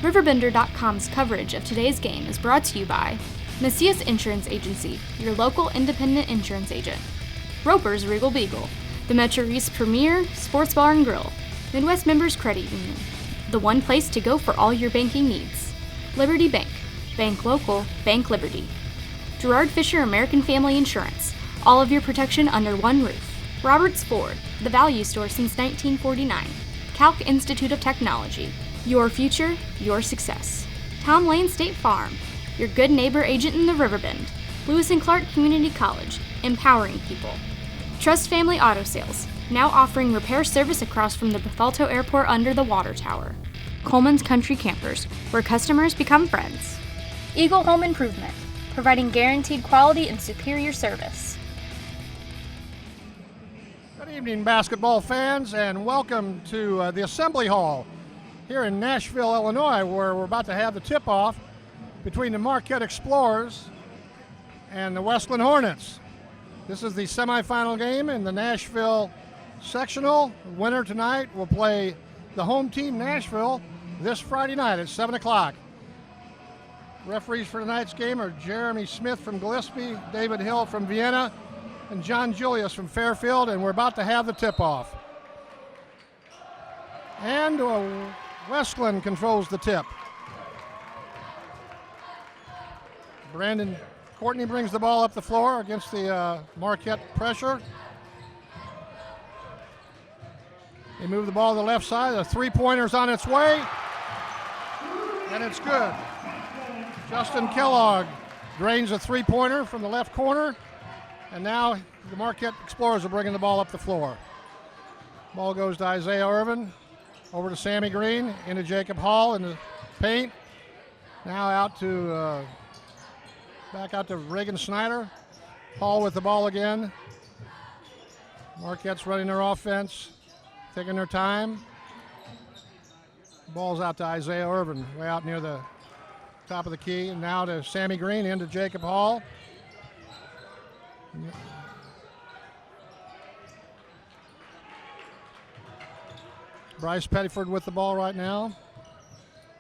RiverBender.com's coverage of today's game is brought to you by Macias Insurance Agency, your local independent insurance agent. Roper's Regal Beagle, the Metro East premier sports bar and grill. Midwest Members Credit Union, the one place to go for all your banking needs. Liberty Bank, bank local, bank Liberty. Gerard Fisher American Family Insurance, all of your protection under one roof. Roberts Ford, the value store since 1949. Calc Institute of Technology, your future, your success. Tom Lane State Farm, your good neighbor agent in the Riverbend. Lewis and Clark Community College, empowering people. Trust Family Auto Sales, now offering repair service across from the Bethalto Airport under the water tower. Coleman's Country Campers, where customers become friends. Eagle Home Improvement, providing guaranteed quality and superior service. Good evening, basketball fans, and welcome to the Assembly Hall here in Nashville, Illinois, where we're about to have the tip-off between the Marquette Explorers and the Wesclin Hornets. This is the semifinal game in the Nashville sectional. The winner tonight will play the home team, Nashville, this Friday night at 7 o'clock. Referees for tonight's game are Jeremy Smith from Gillespie, David Hill from Vienna, and John Julius from Fairfield, and we're about to have the tip-off. And Wesclin controls the tip. Brandon Courtney brings the ball up the floor against the Marquette pressure. They move the ball to the left side. The three-pointer's on its way, and it's good. Justin Kellogg drains a three-pointer from the left corner, and now the Marquette Explorers are bringing the ball up the floor. Ball goes to Isaiah Irvin, over to Sammy Green, into Jacob Hall in the paint. Now out to back out to Reagan Snyder. Hall with the ball again. Marquette's running their offense, taking their time. Ball's out to Isaiah Irvin, way out near the top of the key. And now to Sammy Green, into Jacob Hall. Bryce Pettiford with the ball right now.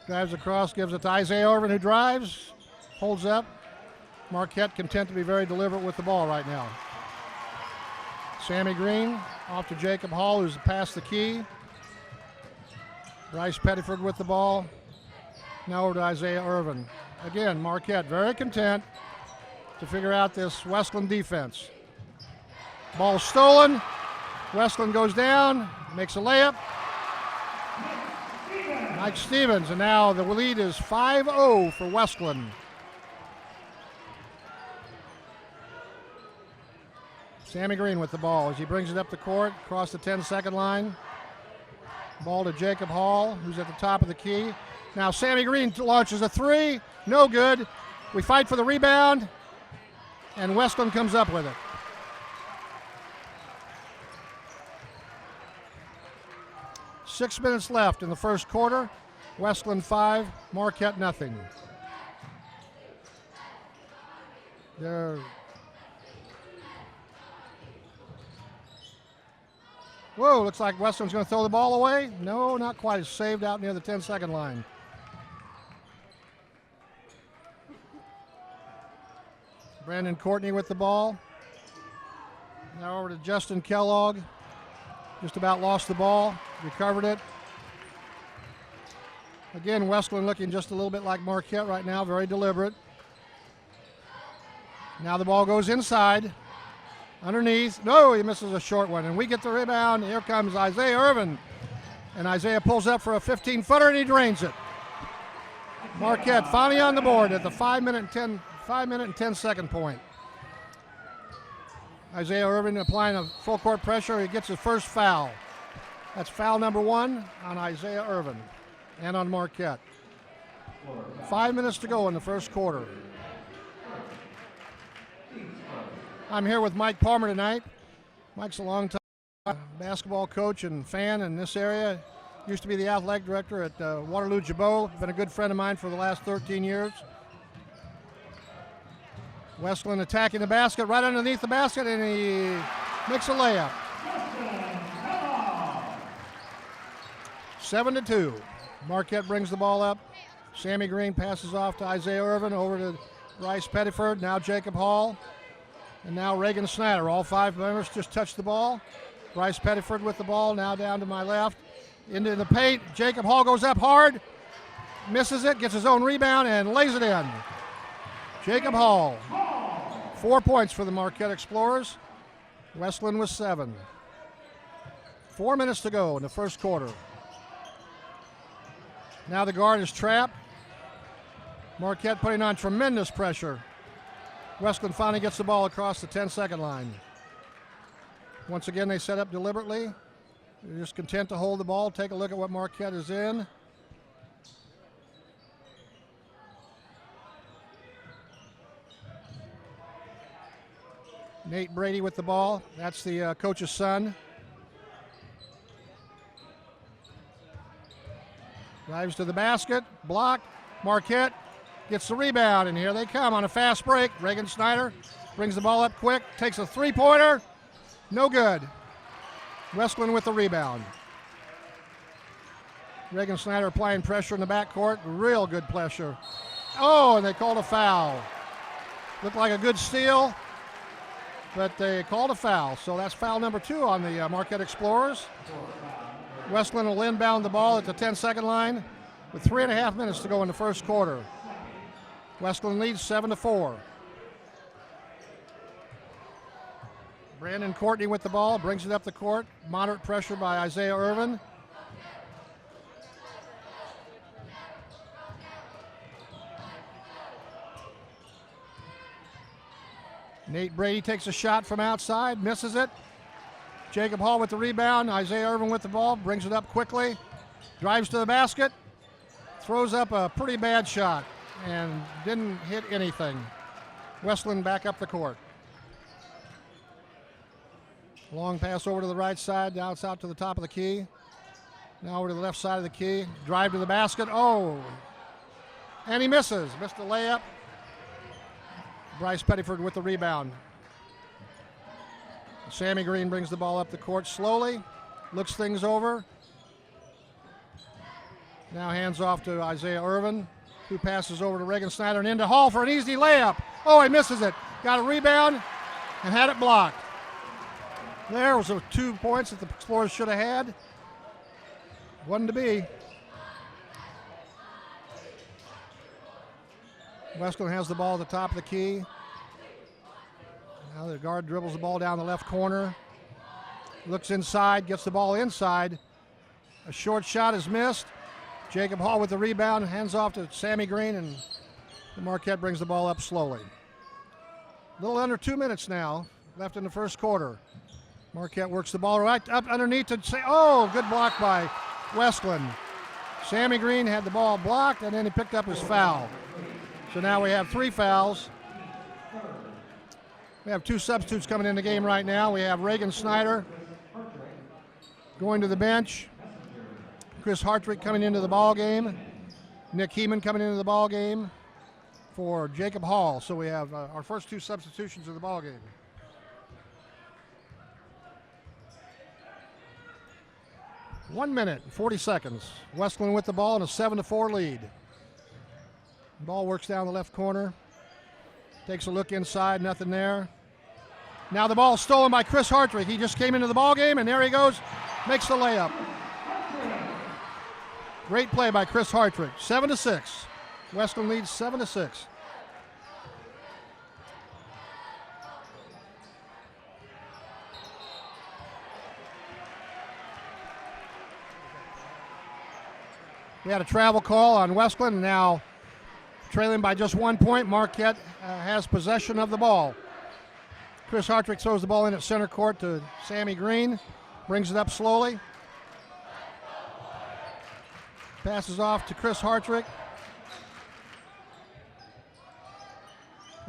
Drives across, gives it to Isaiah Irvin, who drives, holds up. Marquette content to be very deliberate with the ball right now. Sammy Green off to Jacob Hall, who's past the key. Bryce Pettiford with the ball. Now over to Isaiah Irvin. Again, Marquette very content to figure out this Wesclin defense. Ball stolen. Wesclin goes down, makes a layup. Mike Stevens, and now the lead is 5-0 for Wesclin. Sammy Green with the ball as he brings it up the court, across the 10-second line. Ball to Jacob Hall, who's at the top of the key. Now Sammy Green launches a three, no good. We fight for the rebound, and Wesclin comes up with it. 6 minutes left in the first quarter. Wesclin 5, Marquette nothing. Whoa, looks like Wesclin's going to throw the ball away. No, not quite. It's saved out near the 10-second line. Brandon Courtney with the ball. Now over to Justin Kellogg. Just about lost the ball, recovered it. Again, Wesclin looking just a little bit like Marquette right now, very deliberate. Now the ball goes inside, underneath. No, he misses a short one, and we get the rebound. Here comes Isaiah Irvin, and Isaiah pulls up for a 15-footer, and he drains it. Marquette finally on the board at the 5-minute and 10-second point. Isaiah Irvin applying a full court pressure. He gets his first foul. That's foul number 1 on Isaiah Irvin and on Marquette. 5 minutes to go in the first quarter. I'm here with Mike Palmer tonight. Mike's a long-time basketball coach and fan in this area. Used to be the athletic director at Waterloo Jabot. Been a good friend of mine for the last 13 years. Wesclin attacking the basket, right underneath the basket, and he makes a layup. 7-2. Marquette brings the ball up Sammy Green passes off to Isaiah Irvin, over to Bryce Pettiford, now Jacob Hall, and now Reagan Snyder. All 5 members just touched the ball. Bryce Pettiford with the ball, now down to my left. Into the paint, Jacob Hall goes up hard, misses it, gets his own rebound, and lays it in. Jacob Hall, 4 points for the Marquette Explorers. Wesclin with 7. 4 minutes to go in the first quarter. Now the guard is trapped. Marquette putting on tremendous pressure. Wesclin finally gets the ball across the 10-second line. Once again, they set up deliberately. They're just content to hold the ball. Take a look at what Marquette is in. Nate Brady with the ball. That's the coach's son. Drives to the basket, blocked. Marquette gets the rebound, and here they come on a fast break. Reagan Snyder brings the ball up quick, takes a three-pointer. No good. Wesclin with the rebound. Reagan Snyder applying pressure in the backcourt. Real good pressure. Oh, and they called a foul. Looked like a good steal, but they called a foul. So that's foul number 2 on the Marquette Explorers. Wesclin will inbound the ball at the 10-second line with 3.5 minutes to go in the first quarter. Wesclin leads 7-4. Brandon Courtney with the ball, brings it up the court. Moderate pressure by Isaiah Irvin. Nate Brady takes a shot from outside, misses it. Jacob Hall with the rebound. Isaiah Irvin with the ball, brings it up quickly. Drives to the basket. Throws up a pretty bad shot and didn't hit anything. Wesclin back up the court. Long pass over to the right side. Now it's out to the top of the key. Now over to the left side of the key. Drive to the basket. Oh! And he misses. Missed the layup. Bryce Pettiford with the rebound. Sammy Green brings the ball up the court slowly. Looks things over. Now hands off to Isaiah Irvin, who passes over to Reagan Snyder and into Hall for an easy layup. Oh, he misses it. Got a rebound and had it blocked. There was 2 points that the Explorers should have had. Wasn't to be. Wesclin has the ball at the top of the key. Now the guard dribbles the ball down the left corner. Looks inside, gets the ball inside. A short shot is missed. Jacob Hall with the rebound, hands off to Sammy Green, and Marquette brings the ball up slowly. A little under 2 minutes now left in the first quarter. Marquette works the ball right up underneath to say, oh, good block by Wesclin. Sammy Green had the ball blocked, and then he picked up his foul. So now we have 3 fouls. We have 2 substitutes coming in the game right now. We have Reagan Snyder going to the bench. Chris Hartrich coming into the ball game. Nick Heeman coming into the ball game for Jacob Hall. So we have our first 2 substitutions of the ball game. One minute, 40 seconds. Wesclin with the ball and a 7-4 lead. Ball works down the left corner. Takes a look inside, nothing there. Now the ball stolen by Chris Hartrich. He just came into the ball game, and there he goes, makes the layup. Great play by Chris Hartrich. 7-6. Wesclin leads 7-6. We had a travel call on Wesclin. Now trailing by just 1 point, Marquette has possession of the ball. Chris Hartrich throws the ball in at center court to Sammy Green. Brings it up slowly. Passes off to Chris Hartrich.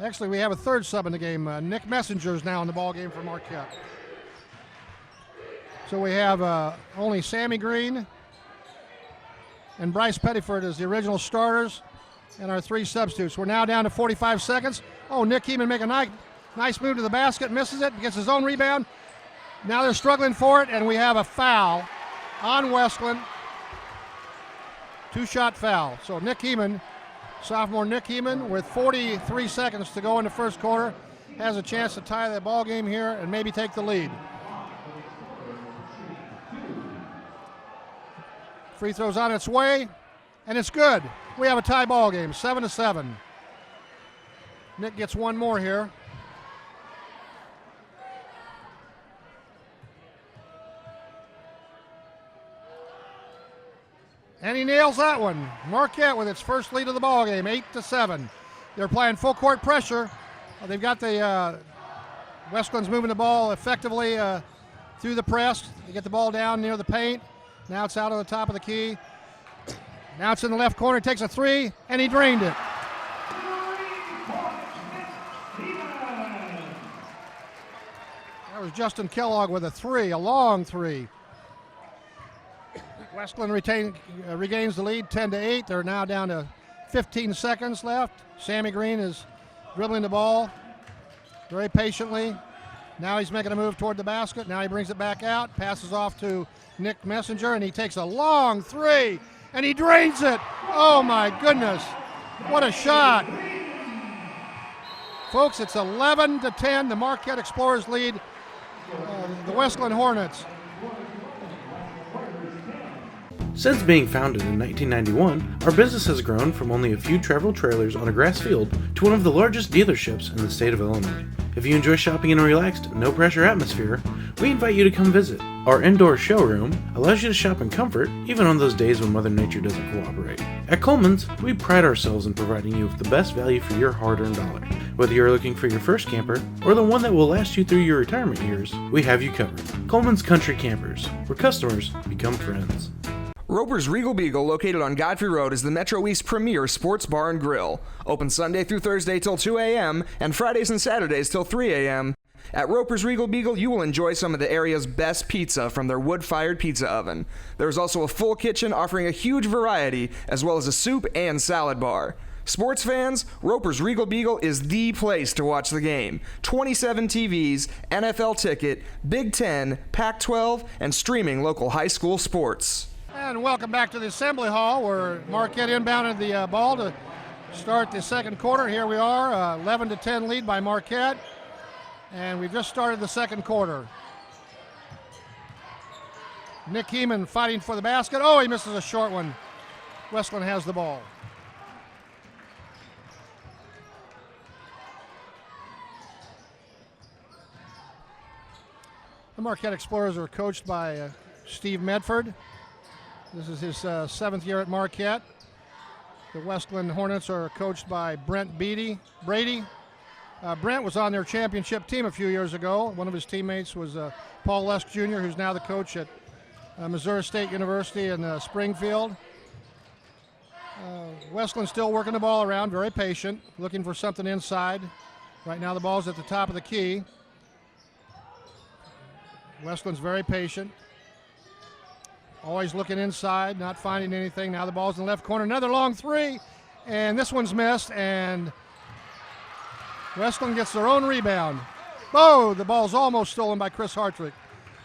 Actually, we have a 3rd sub in the game. Nick Messenger is now in the ball game for Marquette. So we have only Sammy Green and Bryce Pettiford as the original starters, and our 3 substitutes. We're now down to 45 seconds. Oh, Nick Heeman make a nice move to the basket, misses it, gets his own rebound. Now they're struggling for it, and we have a foul on Wesclin. Two-shot foul. So Nick Heeman, sophomore Nick Heeman, with 43 seconds to go in the first quarter, has a chance to tie the ball game here and maybe take the lead. Free throw's on its way, and it's good. We have a tie ball game, 7-7. Nick gets one more here. And he nails that one. Marquette with its first lead of the ball game, 8-7. They're playing full court pressure. They've got the Wesclin's moving the ball effectively through the press. They get the ball down near the paint. Now it's out on the top of the key. Now it's in the left corner. He takes a three, and he drained it. That was Justin Kellogg with a three, a long three. Wesclin regains the lead, 10-8. They're now down to 15 seconds left. Sammy Green is dribbling the ball very patiently. Now he's making a move toward the basket. Now he brings it back out, passes off to Nick Messenger, and he takes a long three, and he drains it. Oh my goodness, what a shot. Folks, it's 11-10, the Marquette Explorers lead the Wesclin Hornets. Since being founded in 1991, our business has grown from only a few travel trailers on a grass field to one of the largest dealerships in the state of Illinois. If you enjoy shopping in a relaxed, no-pressure atmosphere, we invite you to come visit. Our indoor showroom allows you to shop in comfort, even on those days when Mother Nature doesn't cooperate. At Coleman's, we pride ourselves in providing you with the best value for your hard-earned dollar. Whether you're looking for your first camper, or the one that will last you through your retirement years, we have you covered. Coleman's Country Campers, where customers become friends. Roper's Regal Beagle, located on Godfrey Road, is the Metro East premier sports bar and grill. Open Sunday through Thursday till 2 a.m. and Fridays and Saturdays till 3 a.m. At Roper's Regal Beagle, you will enjoy some of the area's best pizza from their wood-fired pizza oven. There is also a full kitchen offering a huge variety, as well as a soup and salad bar. Sports fans, Roper's Regal Beagle is the place to watch the game. 27 TVs, NFL ticket, Big Ten, Pac-12, and streaming local high school sports. And welcome back to the Assembly Hall, where Marquette inbounded the ball to start the second quarter. Here we are, 11-10 lead by Marquette, and we've just started the second quarter. Nick Heeman fighting for the basket. Oh, he misses a short one. Wesclin has the ball. The Marquette Explorers are coached by Steve Medford. This is his seventh year at Marquette. The Wesclin Hornets are coached by Brent Brady. Brent was on their championship team a few years ago. One of his teammates was Paul Lesk Jr., who's now the coach at Missouri State University in Springfield. Wesclin's still working the ball around, very patient, looking for something inside. Right now the ball's at the top of the key. Wesclin's very patient. Always looking inside, not finding anything. Now the ball's in the left corner. Another long three, and this one's missed, and Wesclin gets their own rebound. Oh, the ball's almost stolen by Chris Hartrich.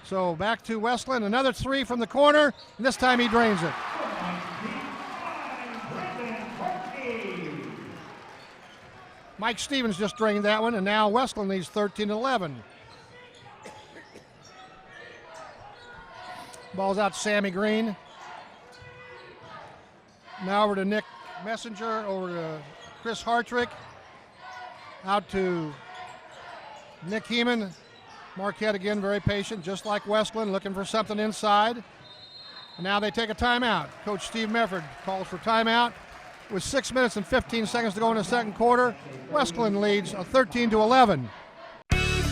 So back to Wesclin. Another three from the corner, and this time he drains it. Mike Stevens just drained that one, and now Wesclin leads 13-11. Ball's out to Sammy Green. Now over to Nick Messenger, over to Chris Hartrich. Out to Nick Heeman. Marquette again very patient, just like Wesclin, looking for something inside. And now they take a timeout. Coach Steve Medford calls for timeout. With 6 minutes and 15 seconds to go in the second quarter, Wesclin leads 13-11.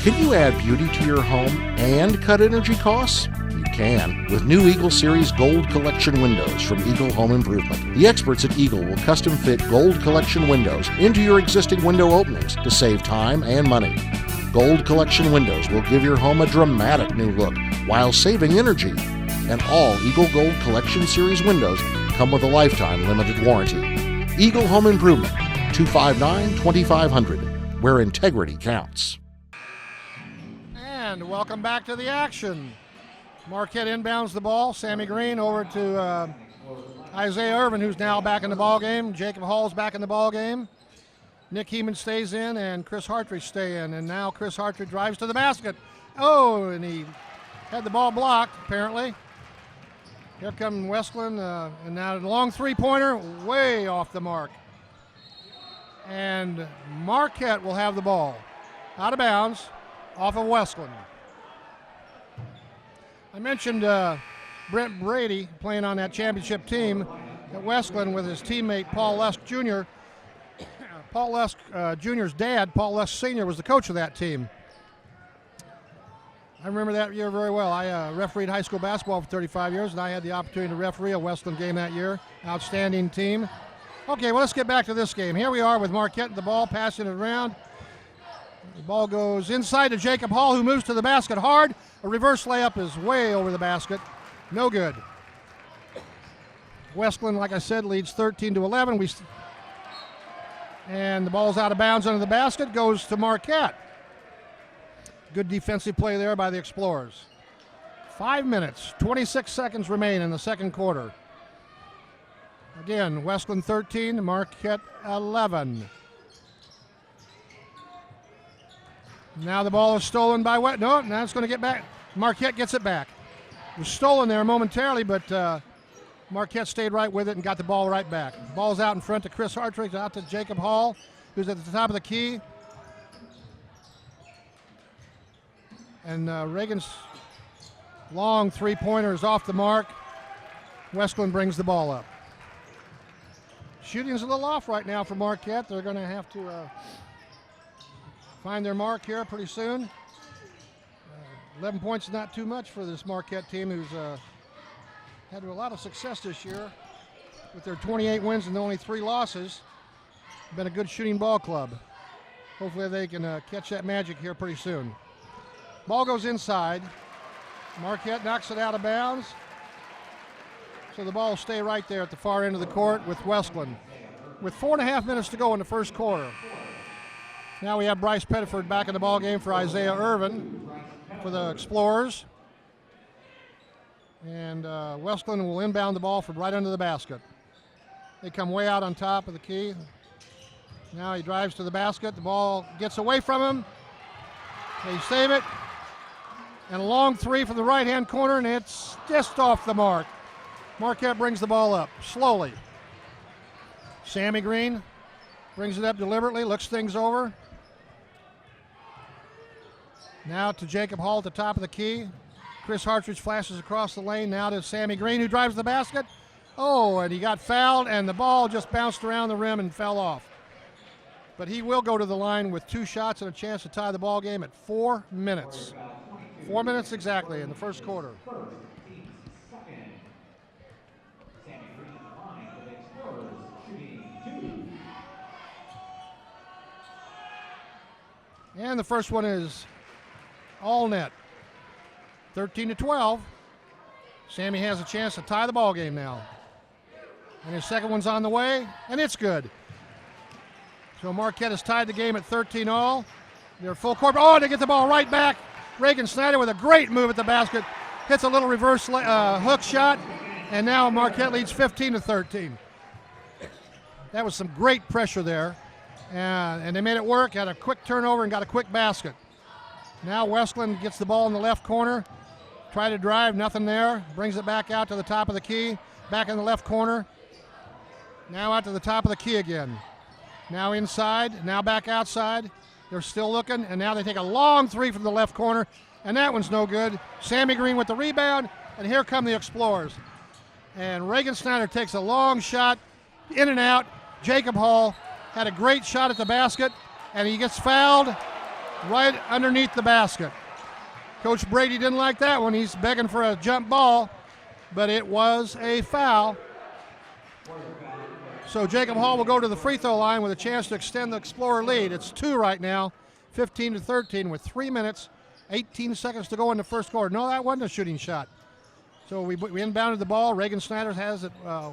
Can you add beauty to your home and cut energy costs? You can with new Eagle Series Gold Collection windows from Eagle Home Improvement. The experts at Eagle will custom fit Gold Collection windows into your existing window openings to save time and money. Gold Collection windows will give your home a dramatic new look while saving energy. And all Eagle Gold Collection Series windows come with a lifetime limited warranty. Eagle Home Improvement, 259-2500, where integrity counts. And welcome back to the action. Marquette inbounds the ball. Sammy Green over to Isaiah Irvin, who's now back in the ball game. Jacob Hall's back in the ball game. Nick Heeman stays in, and Chris Hartrich stay in. And now Chris Hartrich drives to the basket. Oh, and he had the ball blocked, apparently. Here comes Wesclin, and now the long three-pointer, way off the mark. And Marquette will have the ball. Out of bounds, off of Wesclin. I mentioned Brent Brady playing on that championship team at Wesclin with his teammate Paul Lusk Jr. Paul Lusk Jr.'s dad, Paul Lusk Sr., was the coach of that team. I remember that year very well. I refereed high school basketball for 35 years, and I had the opportunity to referee a Wesclin game that year. Outstanding team. Okay, well, let's get back to this game. Here we are with Marquette and the ball, passing it around. The ball goes inside to Jacob Hall, who moves to the basket hard. A reverse layup is way over the basket. No good. Wesclin, like I said, leads 13-11. And the ball's out of bounds under the basket, goes to Marquette. Good defensive play there by the Explorers. 5 minutes, 26 seconds remain in the second quarter. Again, Wesclin 13, Marquette 11. Now the ball is stolen by now it's going to get back. Marquette gets it back. It was stolen there momentarily, but Marquette stayed right with it and got the ball right back. The ball's out in front to Chris Hartrich, out to Jacob Hall, who's at the top of the key. And Reagan's long three-pointer is off the mark. Wesclin brings the ball up. Shooting's a little off right now for Marquette. They're going to have to find their mark here pretty soon. 11 points is not too much for this Marquette team, who's had a lot of success this year with their 28 wins and only 3 losses. Been a good shooting ball club. Hopefully they can catch that magic here pretty soon. Ball goes inside. Marquette knocks it out of bounds. So the ball will stay right there at the far end of the court with Wesclin. With 4.5 minutes to go in the first quarter. Now we have Bryce Pettiford back in the ball game for Isaiah Irvin for the Explorers. And Wesclin will inbound the ball from right under the basket. They come way out on top of the key. Now he drives to the basket. The ball gets away from him. They save it. And a long three from the right-hand corner, and it's just off the mark. Marquette brings the ball up slowly. Sammy Green brings it up deliberately, looks things over. Now to Jacob Hall at the top of the key. Chris Hartrich flashes across the lane. Now to Sammy Green, who drives the basket. Oh, and he got fouled, and the ball just bounced around the rim and fell off. But he will go to the line with 2 shots and a chance to tie the ball game at 4 minutes. 4 minutes exactly in the first quarter. And the first one is all net. 13-12. Sammy has a chance to tie the ball game now. And his second one's on the way, and it's good. So Marquette has tied the game at 13-all. They're full court. Oh, they get the ball right back. Reagan Snyder with a great move at the basket. Hits a little reverse hook shot, and now Marquette leads 15-13. That was some great pressure there. And they made it work, had a quick turnover and got a quick basket. Now Wesclin gets the ball in the left corner. Try to drive, nothing there. Brings it back out to the top of the key. Back in the left corner. Now out to the top of the key again. Now inside, now back outside. They're still looking, and now they take a long three from the left corner, and that one's no good. Sammy Green with the rebound, and here come the Explorers. And Reagan Snyder takes a long shot, in and out. Jacob Hall had a great shot at the basket, and he gets fouled right underneath the basket. Coach Brady didn't like that one. He's begging for a jump ball, but it was a foul. So Jacob Hall will go to the free throw line with a chance to extend the Explorer lead. It's 2 right now, 15-13 with 3 minutes, 18 seconds to go in the first quarter. No, that wasn't a shooting shot. So we inbounded the ball. Reagan Snyder has it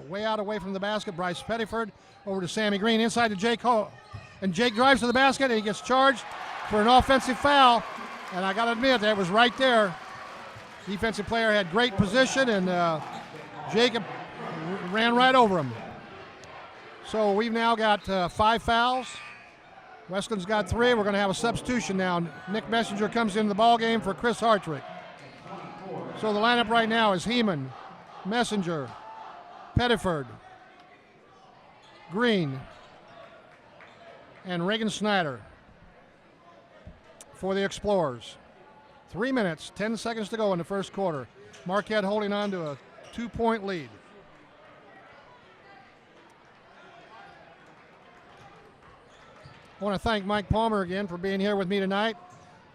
way out away from the basket. Bryce Pettiford over to Sammy Green inside to Jake Hall. And Jake drives to the basket, and he gets charged for an offensive foul. And I got to admit, that was right there. Defensive player had great position, and Jacob ran right over him. So we've now got 5 fouls. Wesclin's got 3. We're going to have a substitution now. Nick Messenger comes into the ball game for Chris Hartrich. So the lineup right now is Heeman, Messenger, Pettiford, Green, and Reagan Snyder for the Explorers. 3 minutes, 10 seconds to go in the first quarter. Marquette holding on to a 2-point lead. I want to thank Mike Palmer again for being here with me tonight.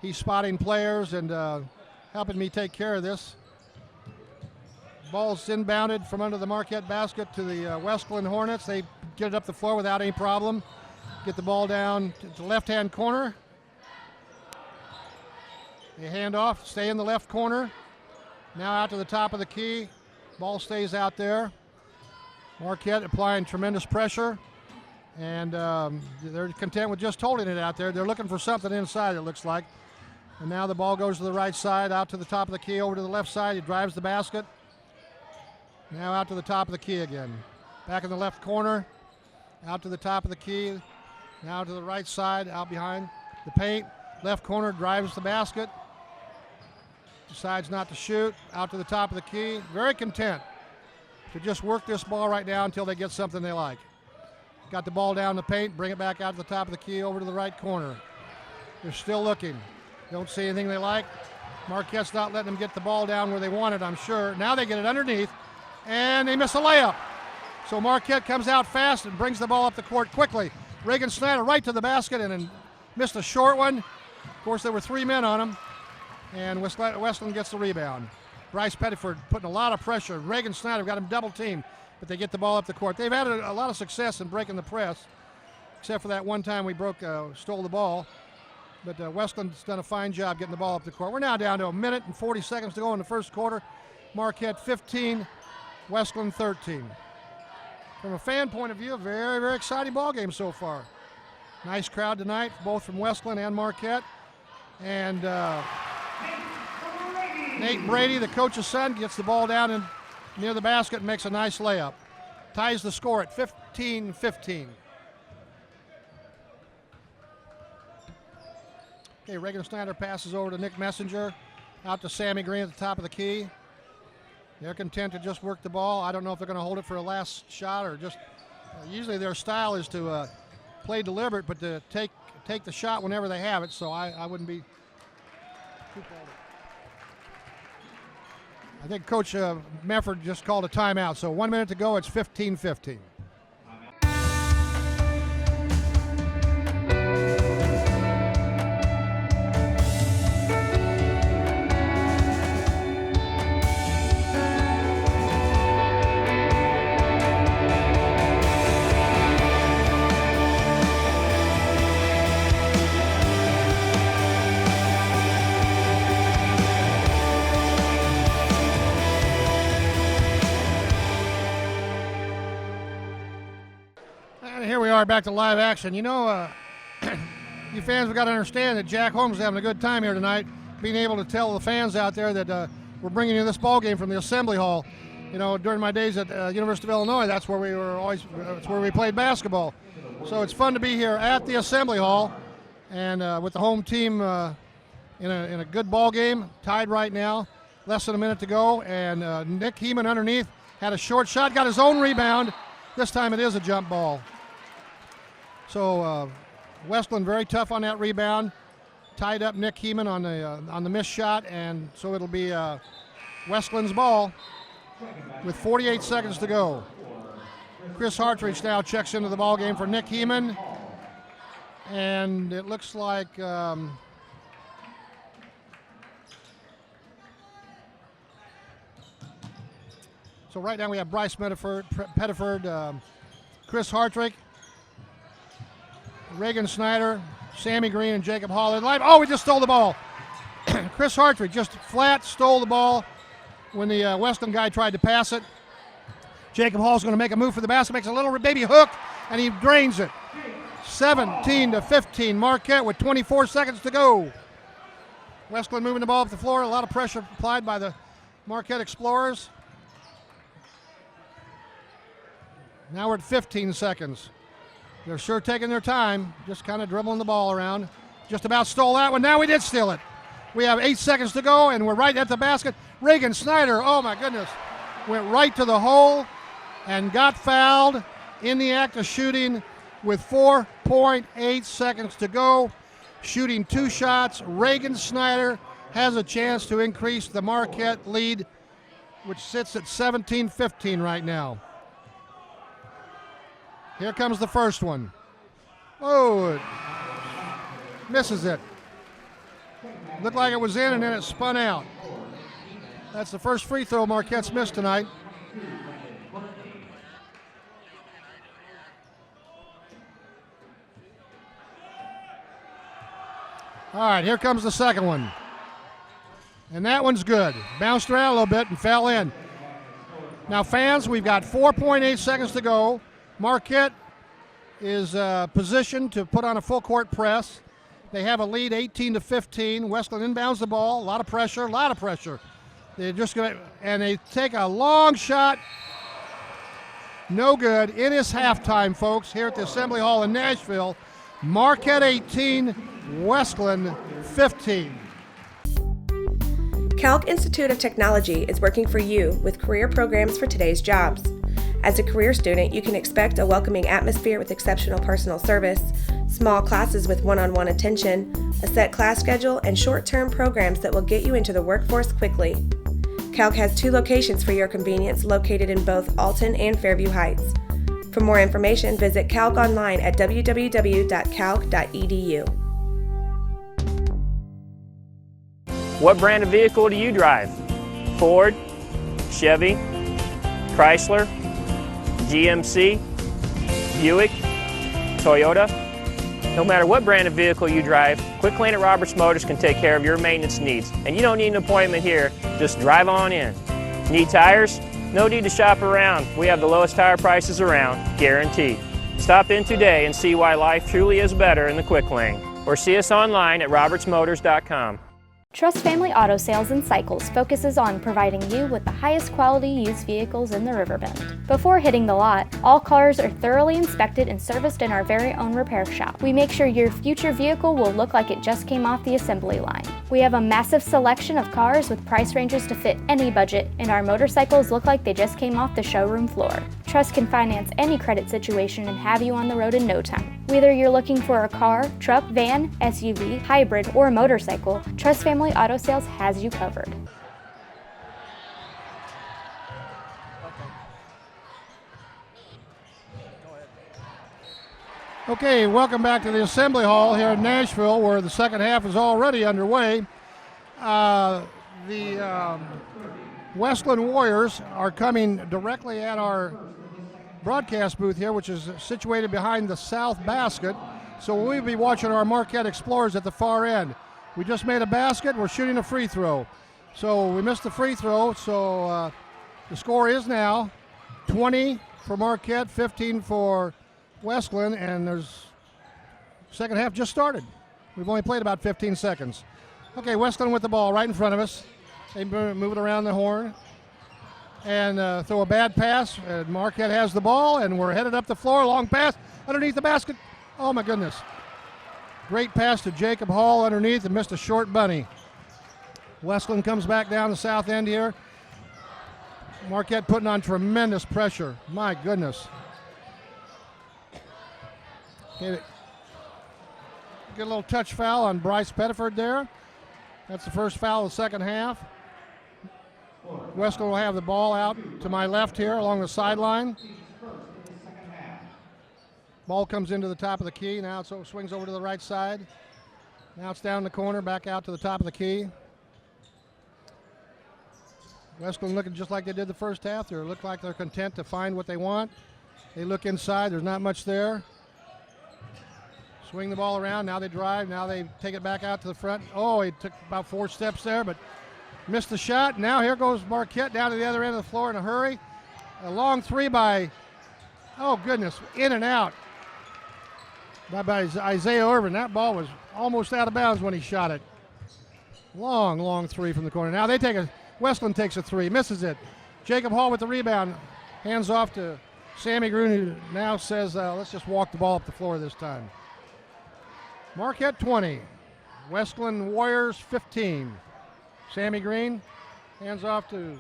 He's spotting players and helping me take care of this. Ball's inbounded from under the Marquette basket to the Wesclin Hornets. They get it up the floor without any problem. Get the ball down to the left-hand corner. They hand off, stay in the left corner. Now out to the top of the key. Ball stays out there. Marquette applying tremendous pressure. And they're content with just holding it out there. They're looking for something inside, it looks like. And now the ball goes to the right side, out to the top of the key, over to the left side. He drives the basket. Now out to the top of the key again. Back in the left corner, out to the top of the key. Now to the right side, out behind the paint. Left corner, drives the basket. Decides not to shoot. Out to the top of the key. Very content to just work this ball right now until they get something they like. Got the ball down the paint, bring it back out to the top of the key, over to the right corner. They're still looking. Don't see anything they like. Marquette's not letting them get the ball down where they want it, I'm sure. Now they get it underneath, and they miss a layup. So Marquette comes out fast and brings the ball up the court quickly. Reagan Snyder right to the basket and then missed a short one. Of course, there were 3 men on him, and Wesclin gets the rebound. Bryce Pettiford putting a lot of pressure. Reagan Snyder got him double-teamed, but they get the ball up the court. They've had a lot of success in breaking the press, except for that one time we stole the ball. But Wesclin's done a fine job getting the ball up the court. We're now down to 1 minute and 40 seconds to go in the first quarter. Marquette 15, Wesclin 13. From a fan point of view, a very, very exciting ball game so far. Nice crowd tonight, both from Wesclin and Marquette. And Nate Brady, the coach's son, gets the ball down and near the basket and makes a nice layup. Ties the score at 15-15. Okay, Reagan Snyder passes over to Nick Messenger. Out to Sammy Green at the top of the key. They're content to just work the ball. I don't know if they're going to hold it for a last shot or just... usually their style is to play deliberate, but to take the shot whenever they have it, so I wouldn't be too bothered. I think Coach Mefford just called a timeout, so 1 minute to go, it's 15-15. Back to live action. You know, you fans have got to understand that Jack Holmes is having a good time here tonight, being able to tell the fans out there that we're bringing you this ball game from the Assembly Hall. You know, during my days at University of Illinois, that's where we played basketball. So it's fun to be here at the Assembly Hall, and with the home team in a good ball game, tied right now, less than a minute to go, and Nick Heeman underneath had a short shot, got his own rebound. This time it is a jump ball. So Wesclin very tough on that rebound, tied up Nick Heeman on the missed shot, and so it'll be Wesclin's ball with 48 seconds to go. Chris Hartrich now checks into the ball game for Nick Heeman, and it looks like so right now we have Bryce Pettiford, Chris Hartrich, Reagan Snyder, Sammy Green, and Jacob Hall in line. Oh, we just stole the ball. Chris Hartrich just flat stole the ball when the Wesclin guy tried to pass it. Jacob Hall's going to make a move for the basket, makes a little baby hook, and he drains it. 17-15, Marquette with 24 seconds to go. Wesclin moving the ball up the floor, a lot of pressure applied by the Marquette Explorers. Now we're at 15 seconds. They're sure taking their time, just kind of dribbling the ball around. Just about stole that one. Now we did steal it. We have 8 seconds to go, and we're right at the basket. Reagan Snyder, oh my goodness, went right to the hole and got fouled in the act of shooting with 4.8 seconds to go. Shooting 2 shots. Reagan Snyder has a chance to increase the Marquette lead, which sits at 17-15 right now. Here comes the first one. Oh, it misses it. Looked like it was in, and then it spun out. That's the first free throw Marquette's missed tonight. All right, here comes the second one. And that one's good. Bounced around a little bit and fell in. Now, fans, we've got 4.8 seconds to go. Marquette is positioned to put on a full court press. They have a lead 18-15. Wesclin inbounds the ball. A lot of pressure. They're just going to, and they take a long shot. No good. It is halftime, folks, here at the Assembly Hall in Nashville. Marquette 18, Wesclin 15. Calc Institute of Technology is working for you with career programs for today's jobs. As a career student, you can expect a welcoming atmosphere with exceptional personal service, small classes with one-on-one attention, a set class schedule, and short-term programs that will get you into the workforce quickly. Calc has 2 locations for your convenience located in both Alton and Fairview Heights. For more information, visit Calc online at www.calc.edu. What brand of vehicle do you drive? Ford, Chevy, Chrysler, GMC, Buick, Toyota? No matter what brand of vehicle you drive, Quick Lane at Roberts Motors can take care of your maintenance needs. And you don't need an appointment here, just drive on in. Need tires? No need to shop around. We have the lowest tire prices around, guaranteed. Stop in today and see why life truly is better in the Quick Lane. Or see us online at RiverBender.com. Trust Family Auto Sales and Cycles focuses on providing you with the highest quality used vehicles in the Riverbend. Before hitting the lot, all cars are thoroughly inspected and serviced in our very own repair shop. We make sure your future vehicle will look like it just came off the assembly line. We have a massive selection of cars with price ranges to fit any budget, and our motorcycles look like they just came off the showroom floor. Trust can finance any credit situation and have you on the road in no time. Whether you're looking for a car, truck, van, SUV, hybrid, or motorcycle, Trust Family Auto Sales has you covered. Okay, welcome back to the Assembly Hall here in Nashville, where the second half is already underway. The Wesclin Warriors are coming directly at our broadcast booth here, which is situated behind the south basket. So we'll be watching our Marquette Explorers at the far end. We just made a basket. We're shooting a free throw. So we missed the free throw. So the score is now 20 for Marquette, 15 for Wesclin, and there's second half just started. We've only played about 15 seconds. Okay, Wesclin with the ball right in front of us. They move it around the horn and throw a bad pass. Marquette has the ball, and we're headed up the floor. Long pass underneath the basket. Oh, my goodness. Great pass to Jacob Hall underneath and missed a short bunny. Wesclin comes back down the south end here. Marquette putting on tremendous pressure. My goodness. Okay, get a little touch foul on Bryce Pettiford there. That's the first foul of the second half. Wesclin will have the ball out to my left here along the sideline. Ball comes into the top of the key. Now it swings over to the right side. Now it's down the corner, back out to the top of the key. Wesclin looking just like they did the first half. They look like they're content to find what they want. They look inside. There's not much there. Swing the ball around. Now they drive. Now they take it back out to the front. Oh, he took about 4 steps there, but missed the shot. Now here goes Marquette down to the other end of the floor in a hurry. A long three by, oh goodness, in and out by Isaiah Irvin. That ball was almost out of bounds when he shot it. Long three from the corner. Now Wesclin takes a three, misses it. Jacob Hall with the rebound. Hands off to Sammy Green, who now says, let's just walk the ball up the floor this time. Marquette 20, Wesclin Warriors 15. Sammy Green hands off to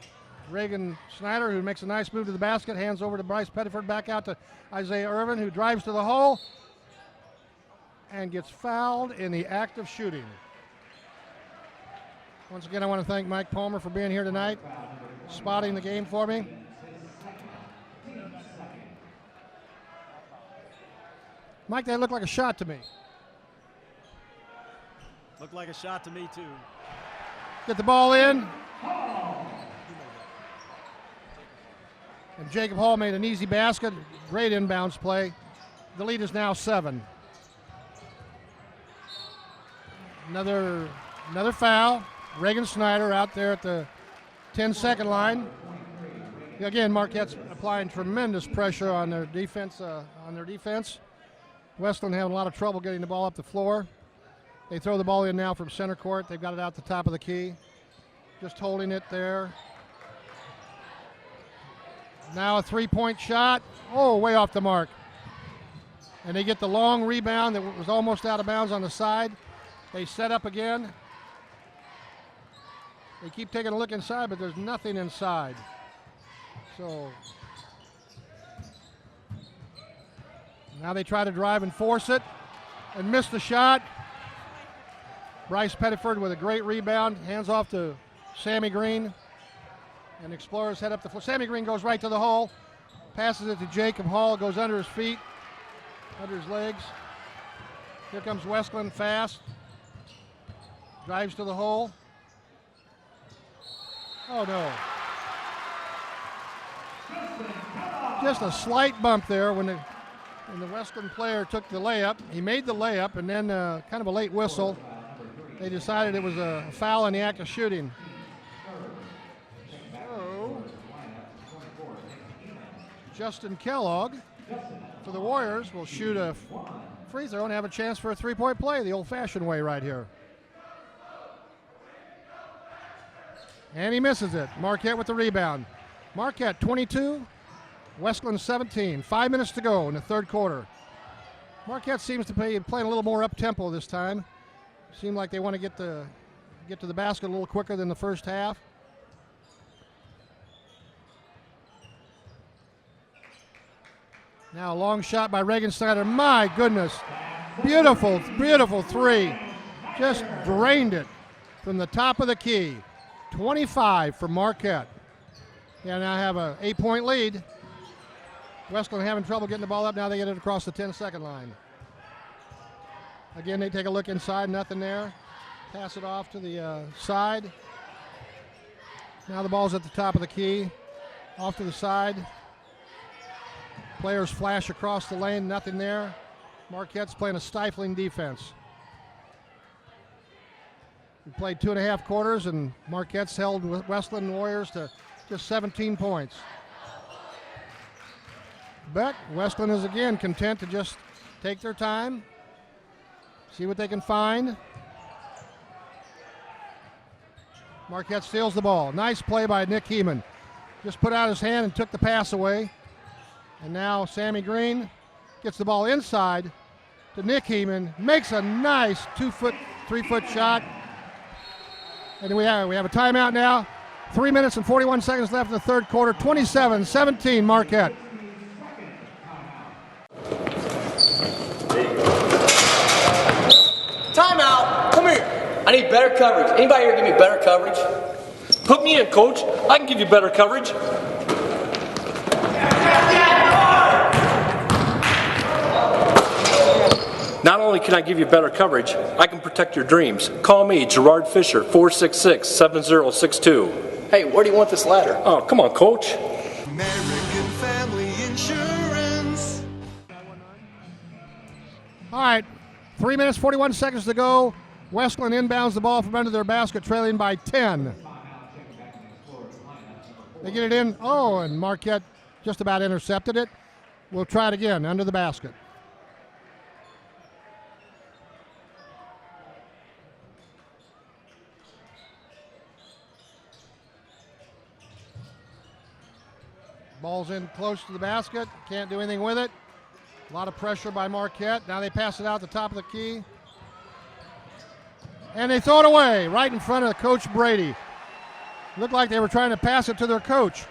Reagan Snyder, who makes a nice move to the basket, hands over to Bryce Pettiford, back out to Isaiah Irvin, who drives to the hole and gets fouled in the act of shooting. Once again, I want to thank Mike Palmer for being here tonight, spotting the game for me. Mike, that looked like a shot to me. Looked like a shot to me, too. Get the ball in. And Jacob Hall made an easy basket. Great inbounds play. The lead is now 7. Another foul. Reagan Snyder out there at the 10-second line. Again, Marquette's applying tremendous pressure on their defense. Wesclin having a lot of trouble getting the ball up the floor. They throw the ball in now from center court. They've got it out the top of the key. Just holding it there. Now a three-point shot. Oh, way off the mark. And they get the long rebound that was almost out of bounds on the side. They set up again. They keep taking a look inside, but there's nothing inside. So now they try to drive and force it and miss the shot. Bryce Pettiford with a great rebound, hands off to Sammy Green. And Explorers head up the floor. Sammy Green goes right to the hole, passes it to Jacob Hall, goes under his feet, under his legs. Here comes Wesclin fast. Drives to the hole. Oh no. Just a slight bump there when the Wesclin player took the layup. He made the layup and then kind of a late whistle. They decided it was a foul in the act of shooting. So, Justin Kellogg for the Warriors will shoot a free throw and have a chance for a three-point play the old-fashioned way right here. And he misses it. Marquette with the rebound. Marquette 22, Wesclin 17. 5 minutes to go in the third quarter. Marquette seems to be playing a little more up-tempo this time. Seem like they want to get to the basket a little quicker than the first half. Now a long shot by Reagan Snyder. My goodness. Beautiful, beautiful three. Just drained it from the top of the key. 25 for Marquette. They now have an 8-point lead. Wesclin having trouble getting the ball up. Now they get it across the 10-second line. Again, they take a look inside, nothing there. Pass it off to the side. Now the ball's at the top of the key. Off to the side. Players flash across the lane, nothing there. Marquette's playing a stifling defense. We played 2.5 quarters, and Marquette's held Wesclin Warriors to just 17 points. But Wesclin is again content to just take their time, see what they can find. Marquette steals the ball. Nice play by Nick Heeman. Just put out his hand and took the pass away. And now Sammy Green gets the ball inside to Nick Heeman. Makes a nice 3-foot shot. And we have a timeout now. 3 minutes and 41 seconds left in the third quarter. 27-17 Marquette. Timeout. Come here. I need better coverage. Anybody here give me better coverage? Put me in, coach. I can give you better coverage. Not only can I give you better coverage, I can protect your dreams. Call me, Gerard Fisher, 466-7062. Hey, where do you want this ladder? Oh, come on, coach. American Family Insurance. All right, 3 minutes, 41 seconds to go. Wesclin inbounds the ball from under their basket, trailing by 10. They get it in. Oh, and Marquette just about intercepted it. We'll try it again, under the basket. Ball's in close to the basket. Can't do anything with it. A lot of pressure by Marquette. Now they pass it out the top of the key. And they throw it away right in front of Coach Brady. Looked like they were trying to pass it to their coach.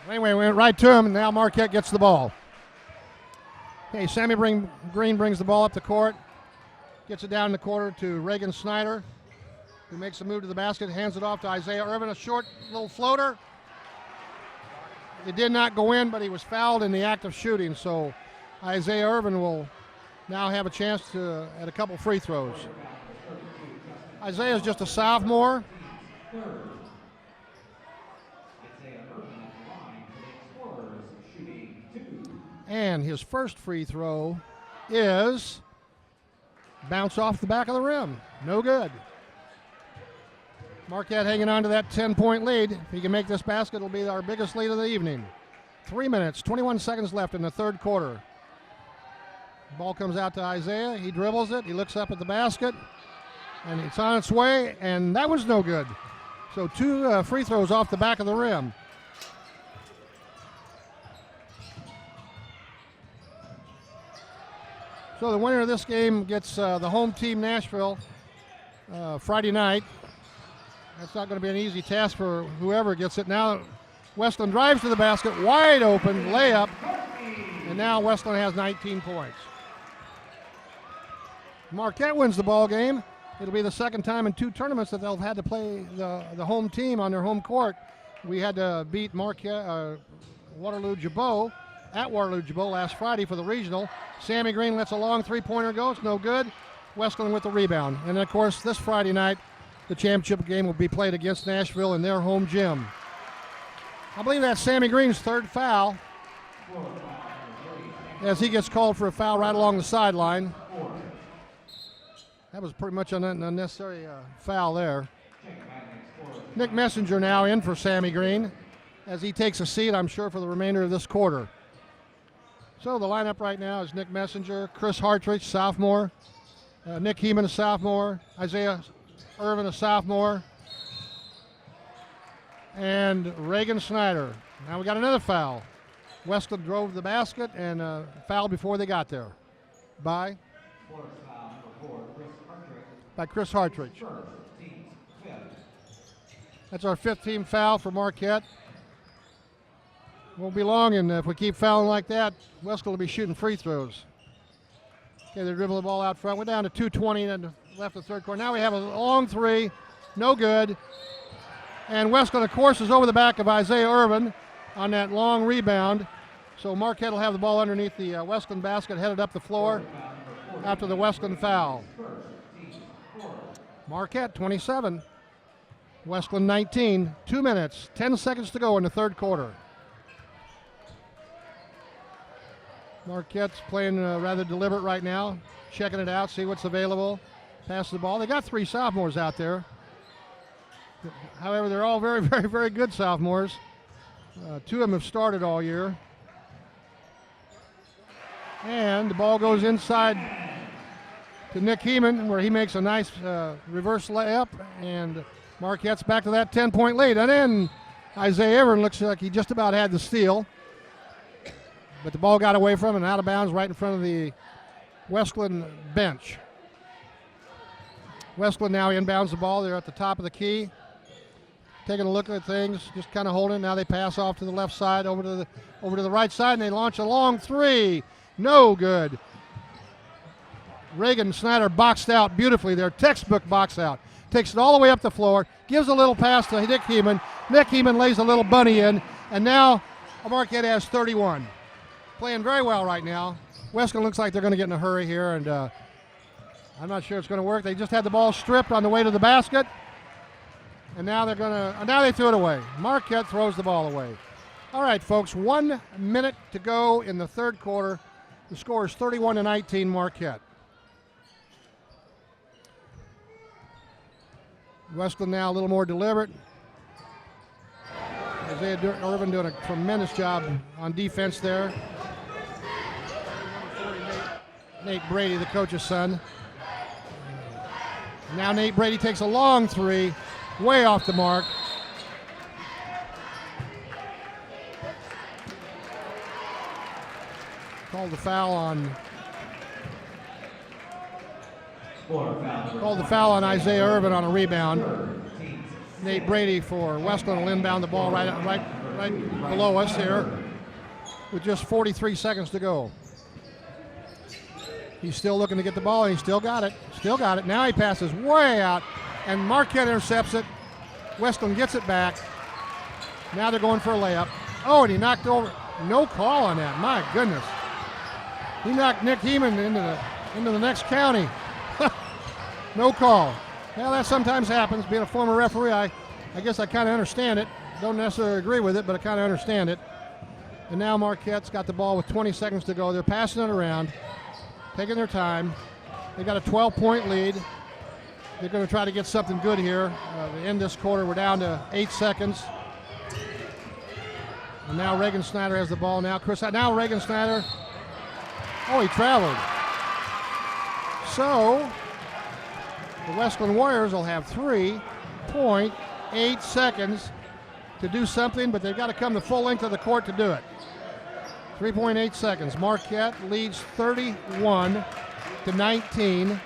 Anyway, we went right to him, and now Marquette gets the ball. Okay, Sammy Green brings the ball up the court. Gets it down in the corner to Reagan Snyder, who makes a move to the basket, hands it off to Isaiah Irvin, a short little floater. It did not go in, but he was fouled in the act of shooting, so Isaiah Irvin will now have a chance at a couple free throws. Isaiah's just a sophomore. And his first free throw is bounce off the back of the rim. No good. Marquette hanging on to that 10-point lead. If he can make this basket, it'll be our biggest lead of the evening. 3 minutes, 21 seconds left in the third quarter. Ball comes out to Isaiah. He dribbles it. He looks up at the basket. And it's on its way, and that was no good. So 2 free throws off the back of the rim. So the winner of this game gets the home team Nashville Friday night. That's not going to be an easy task for whoever gets it. Now Wesclin drives to the basket, wide open, layup, and now Wesclin has 19 points. Marquette wins the ball game. It'll be the second time in 2 tournaments that they'll have had to play the home team on their home court. We had to beat Marquette, Waterloo-Jabot at Waterloo-Jabot last Friday for the regional. Sammy Green lets a long three-pointer go. It's no good. Wesclin with the rebound. And then, of course, this Friday night, the championship game will be played against Nashville in their home gym. I believe that's Sammy Green's 3rd foul, as he gets called for a foul right along the sideline. That was pretty much an unnecessary foul there. Nick Messenger now in for Sammy Green, as he takes a seat, I'm sure, for the remainder of this quarter. So the lineup right now is Nick Messenger, Chris Hartrich, sophomore, Nick Heeman, a sophomore, Isaiah Irvin, a sophomore, and Reagan Snyder. Now we got another foul. Wesclin drove the basket and fouled before they got there by Chris Hartrich. That's our 5th team foul for Marquette. Won't be long, and if we keep fouling like that, Wesclin will be shooting free throws. Okay, they're dribbling the ball out front. We're down to 2:20 and left the third quarter. Now we have a long three, no good. And Wesclin, of course, is over the back of Isaiah Irvin on that long rebound. So Marquette will have the ball underneath the Wesclin basket, headed up the floor after the Wesclin foul. Marquette 27, Wesclin 19, 2 minutes, 10 seconds to go in the third quarter. Marquette's playing rather deliberate right now, checking it out, see what's available, pass the ball. They got 3 sophomores out there. However, they're all very, very, very good sophomores. 2 of them have started all year. And the ball goes inside to Nick Heeman, where he makes a nice reverse layup, and Marquette's back to that 10-point lead. And then Isaiah Irvin looks like he just about had the steal, but the ball got away from him and out of bounds right in front of the Wesclin bench. Wesclin now inbounds the ball. They're at the top of the key, taking a look at things, just kind of holding it. Now they pass off to the left side, over to the right side, and they launch a long three. No good. Reagan Snyder boxed out beautifully there, textbook box out. Takes it all the way up the floor, gives a little pass to Nick Heeman. Nick Heeman lays a little bunny in, and now Marquette has 31. Playing very well right now. Wesclin looks like they're going to get in a hurry here, and I'm not sure it's going to work. They just had the ball stripped on the way to the basket, and now they threw it away. Marquette throws the ball away. All right, folks, 1 minute to go in the third quarter. The score is 31-19 Marquette. Wesclin now a little more deliberate. Isaiah Irvin doing a tremendous job on defense there. Nate Brady, the coach's son. Now Nate Brady takes a long three, way off the mark. Called the foul on Isaiah Irvin on a rebound. Nate Brady for Wesclin will inbound the ball right below us here with just 43 seconds to go. He's still looking to get the ball, and he still got it. Now he passes way out, and Marquette intercepts it. Wesclin gets it back. Now they're going for a layup. Oh, and he knocked over. No call on that. My goodness. He knocked Nick Heeman into the next county. No call. Well, that sometimes happens. Being a former referee, I guess I kind of understand it. Don't necessarily agree with it, but I kind of understand it. And now Marquette's got the ball with 20 seconds to go. They're passing it around, taking their time. They got a 12-point lead. They're going to try to get something good here. To end this quarter, we're down to 8 seconds. And now Reagan Snyder has the ball. Now Reagan Snyder. Oh, he traveled. So the Wesclin Warriors will have 3.8 seconds to do something, but they've got to come the full length of the court to do it. 3.8 seconds. Marquette leads 31-19.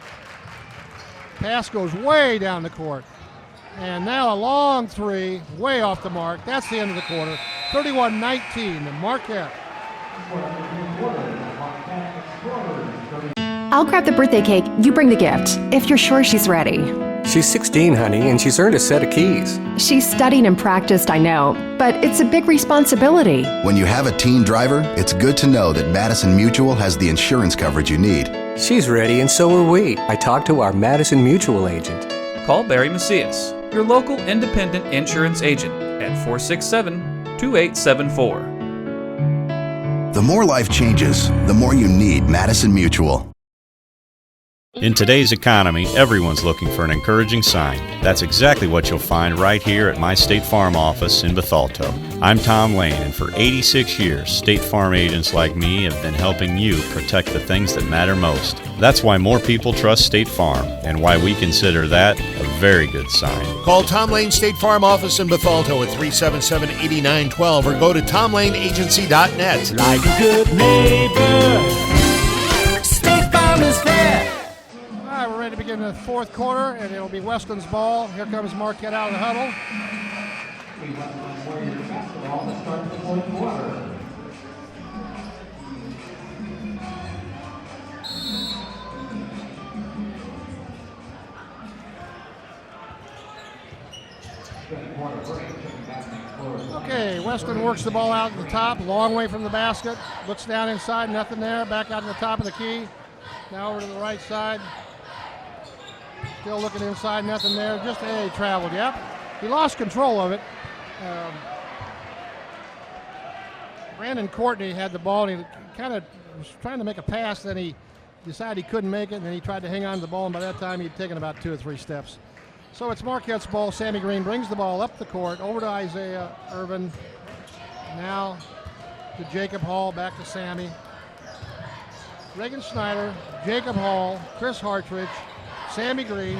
Pass goes way down the court. And now a long three, way off the mark. That's the end of the quarter. 31-19, Marquette. I'll grab the birthday cake, you bring the gift, if you're sure she's ready. She's 16, honey, and she's earned a set of keys. She's studied and practiced, I know, but it's a big responsibility. When you have a teen driver, it's good to know that Madison Mutual has the insurance coverage you need. She's ready, and so are we. I talked to our Madison Mutual agent. Call Barry Macias, your local independent insurance agent, at 467-2874. The more life changes, the more you need Madison Mutual. In today's economy, everyone's looking for an encouraging sign. That's exactly what you'll find right here at my State Farm office in Bethalto. I'm Tom Lane, and for 86 years, State Farm agents like me have been helping you protect the things that matter most. That's why more people trust State Farm, and why we consider that a very good sign. Call Tom Lane State Farm office in Bethalto at 377-8912 or go to tomlaneagency.net. Like a good neighbor, State Farm is there. All right, we're ready to begin the fourth quarter, and it'll be Wesclin's ball. Here comes Marquette out of the huddle. Okay, Wesclin works the ball out at the top, long way from the basket. Looks down inside, nothing there. Back out to the top of the key. Now over to the right side. Still looking inside, nothing there. Just he traveled, yep. He lost control of it. Brandon Courtney had the ball, and he kind of was trying to make a pass, then he decided he couldn't make it, and then he tried to hang on to the ball, and by that time he'd taken about 2 or 3 steps. So it's Marquette's ball. Sammy Green brings the ball up the court, over to Isaiah Irvin. Now to Jacob Hall, back to Sammy. Reagan Snyder, Jacob Hall, Chris Hartrich, Sammy Green,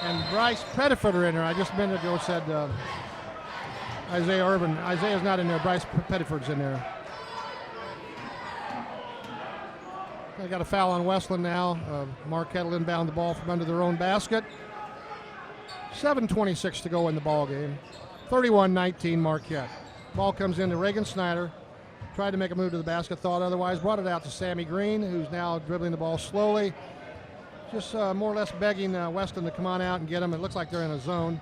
and Bryce Pettiford are in there. I just a minute ago said Isaiah Irvin. Isaiah's not in there. Bryce Pettiford's in there. They got a foul on Wesclin now. Marquette will inbound the ball from under their own basket. 7:26 to go in the ball game. 31-19 Marquette. Ball comes into Reagan Snyder. Tried to make a move to the basket, thought otherwise. Brought it out to Sammy Green, who's now dribbling the ball slowly. Just more or less begging Wesclin to come on out and get him. It looks like they're in a zone.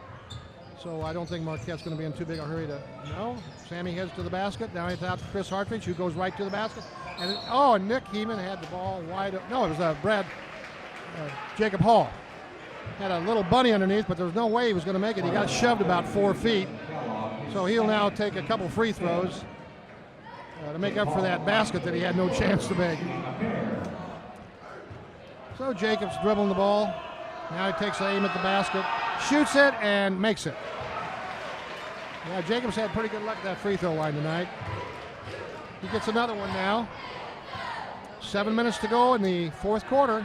So I don't think Marquette's going to be in too big a hurry to. No. Sammy heads to the basket. Now it's out to Chris Hartrich, who goes right to the basket. And Nick Heeman had the ball wide open. No, it was Jacob Hall. Had a little bunny underneath, but there was no way he was going to make it. He got shoved about 4 feet. So he'll now take a couple free throws to make up for that basket that he had no chance to make. So Jacobs dribbling the ball. Now he takes aim at the basket, shoots it, and makes it. Yeah, Jacobs had pretty good luck at that free throw line tonight. He gets another one now. 7 minutes to go in the fourth quarter.